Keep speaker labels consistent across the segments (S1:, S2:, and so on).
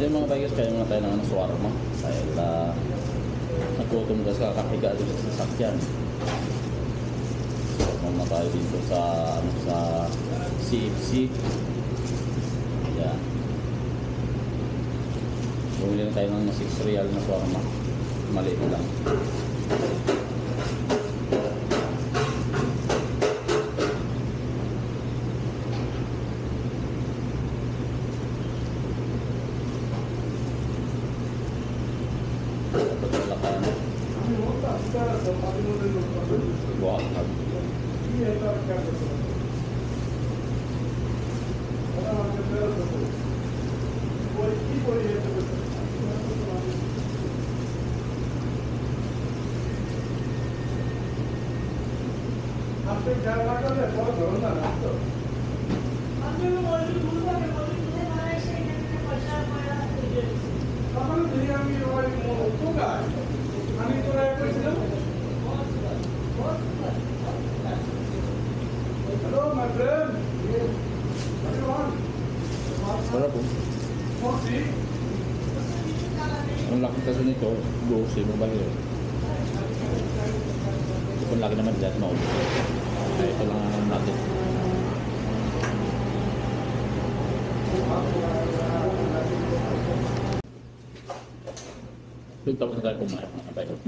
S1: So yung mga bikers, kaya muna tayo ng ano, shawarma. Dahil nagutom kasi kakahiga dito sa sasakyan. So muna tayo dito sa, ano, sa CFC. Ayan. Bumili na tayo ng 6 real na shawarma. Maliit lang.
S2: Hello, my friend. What do you want?
S1: Wala po.
S2: Coffee?
S1: Ang laki kasi nito, gross yung bahir. Kung laki naman dyan, maubos. Kaya ito lang ang natin. Doon tapos na tayo kumain mga bikers.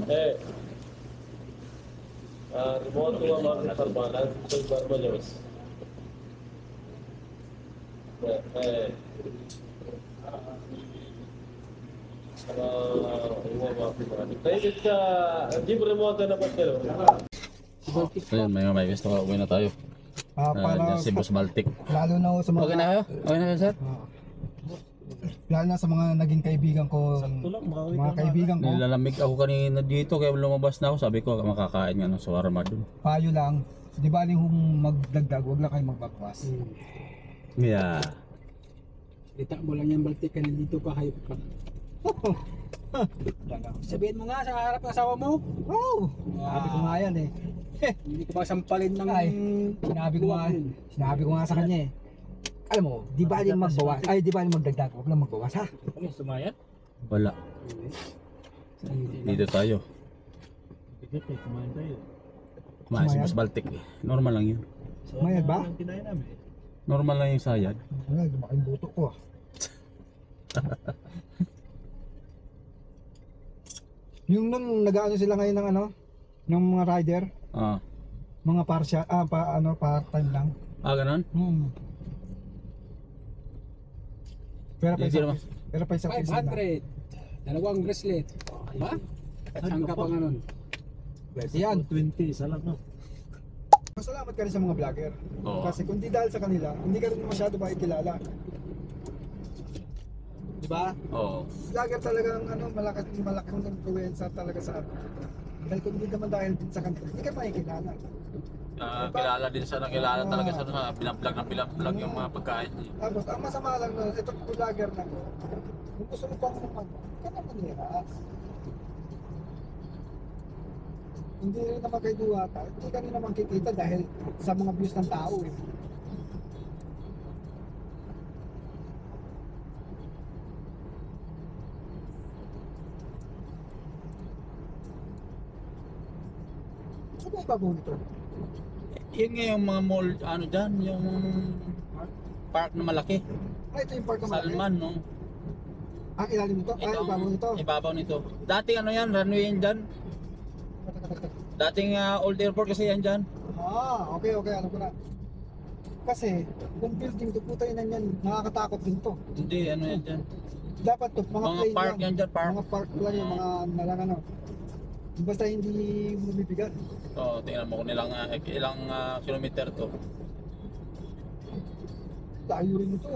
S3: remote हुआ मार्केट फरमाना कोई बर्मा जबस हुआ मार्केट नहीं इसका jeep remote है ना बच्चे लोग
S1: Ayun, mga bikers, uwi na tayo.
S4: Para
S1: Dyan si Boss Baltic.
S4: lalo na sa mga
S1: Okay na kayo? Okay na kayo, sir?
S4: lalo na sa mga naging kaibigan ko, mga kaibigan ko,
S1: Nilalamig ako kanina dito kaya lumabas na ako. Sabi ko makakain nga ng shawarma dun.
S4: payo lang, di ba kung magdagdag, wag lang kayo magbakwas.
S1: Yeah.
S5: Kita mo lang yan, Baltic ka nandito ka, hayop ka. Sabihin mo nga sa harap ng asawa mo.
S4: Oh, sinabi ko nga yan eh.
S5: Hindi ko ba sampalin ng
S4: Ay, sinabi ko nga sa kanya eh. Alam mo, di ba magbawas, ay di ba magdagdag, wag lang magbawas ha.
S5: Ano, sumayat?
S1: Wala. Dito tayo.
S5: Kumain tayo.
S1: Kumain si Boss Baltic eh. Normal lang yun.
S4: Mayad ba?
S1: Normal lang yung sayad.
S4: Wala, lumaking buto ko ah. Yung nung nag-ano sila ngayon ng ano, ng mga rider,
S1: Ah.
S4: mga part-time lang.
S1: Ganon?
S4: Pero pa
S1: Hindi
S4: isang,
S1: naman.
S4: pero pa isang piso na.
S5: 500. Dalawang bracelet. Ba? Saan ka pa nga nun?
S4: Yan.
S2: 20, isa lang no?
S4: Masalamat ka rin sa mga vlogger.
S1: Oo.
S4: Kasi kung di dahil sa kanila, hindi ka rin masyado makikilala. Di ba?
S1: Oo.
S4: Vlogger talagang malaking influencer talaga sa atin. Dahil kung hindi naman dahil din sa kanila, hindi ka makikilala.
S1: Kilala din sa nakilala talaga sa binablog yung mga pagkain niya.
S4: Tapos, ang masama lang nun, itong vlogger na to, kung gusto mo pang naman, ka naman nila. Hindi rin naman kayo duwata, hindi ka rin naman kikita dahil sa mga views ng tao eh. Saan ba ibabaw nito?
S1: Yun nga yung mga mall, ano dyan, yung park na malaki.
S4: Ito yung park na malaki.
S1: Salman, no?
S4: Ilalim nito? Ibabaw nito?
S1: Ibabaw nito. Dating ano yan, runway yan dyan. Dating old airport kasi yan dyan.
S4: Okay, alam ko na. Kasi, kung building to, putay na yan, nakakatakot din to.
S1: Hindi, ano yan dyan.
S4: Dapat to, mga
S1: Mga
S4: plain
S1: park
S4: lang.
S1: yan dyan, park.
S4: Mga park lang yung mga nalang ano. Basta hindi bumibigat.
S1: Oo, tingnan mo kung ilang kilometer to.
S4: Layo rin ito.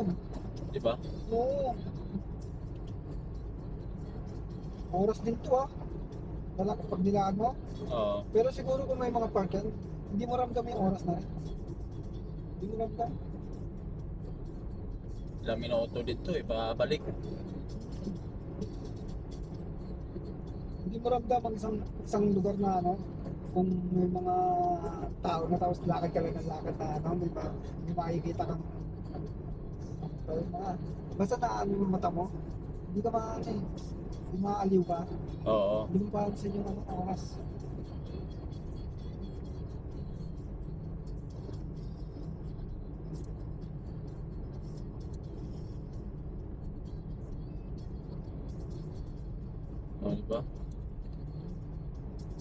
S1: Di ba?
S4: Oo. Oras din to wala kapag nilaan mo.
S1: Oo.
S4: Pero siguro kung may mga park yan, hindi mo ramdam yung oras na rin. Hindi mo ramdam.
S1: Ilang minuto dito, ibabalik.
S4: Hindi mo ramdam ang isang lugar na ano, kung may mga tao na tapos lakad ka lang ng lakad na ano, may makikita kang basta na ano yung mata mo, Hindi ka maano eh. Hindi maaaliw ka.
S1: Oo.
S4: Hindi mo papansin yung ano, oras.
S1: Oh, diba?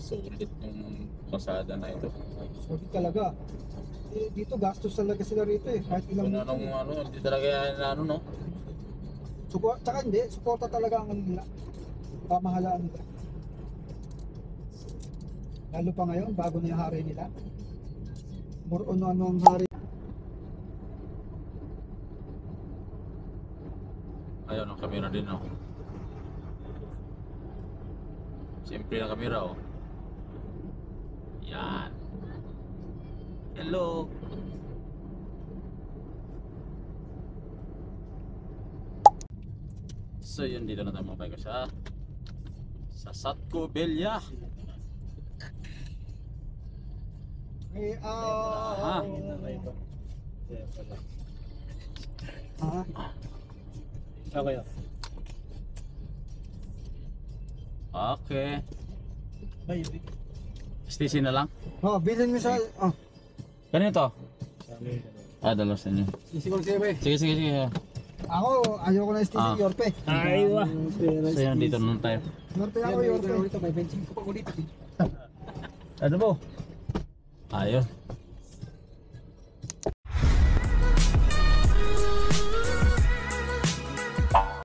S1: Sulit yung pasada na ito.
S4: Solid talaga. Eh, dito gastos talaga sila rito eh. Kahit ilang
S1: Kung anong ano, hindi talaga yan ano, no?
S4: Tsaka hindi, suporta talaga ang ano nila. Pamahalaan nila. Lalo pa ngayon, bago na yung hari nila. More on ano ang hari.
S1: Ayun, ang kamera din, no? Siyempre na kamera, oh. Yan. Hello. So yun, dito na tayo mga bike sa Satco Belia.
S4: Eh,
S1: Ah.
S3: Okay.
S1: Okay. Station na lang.
S4: Oh, bilhin mo sa
S1: Kanino to? Dalawa sa inyo.
S5: Sisigol siya ba?
S1: Sige, sige, sige.
S4: ako, ayoko na station Yorpe.
S3: Aywa.
S1: So yun, dito na tayo.
S4: Yorpe ako, Yorpe.
S5: Ito, may benching ko pa ulit.
S1: Ano po? Ayun.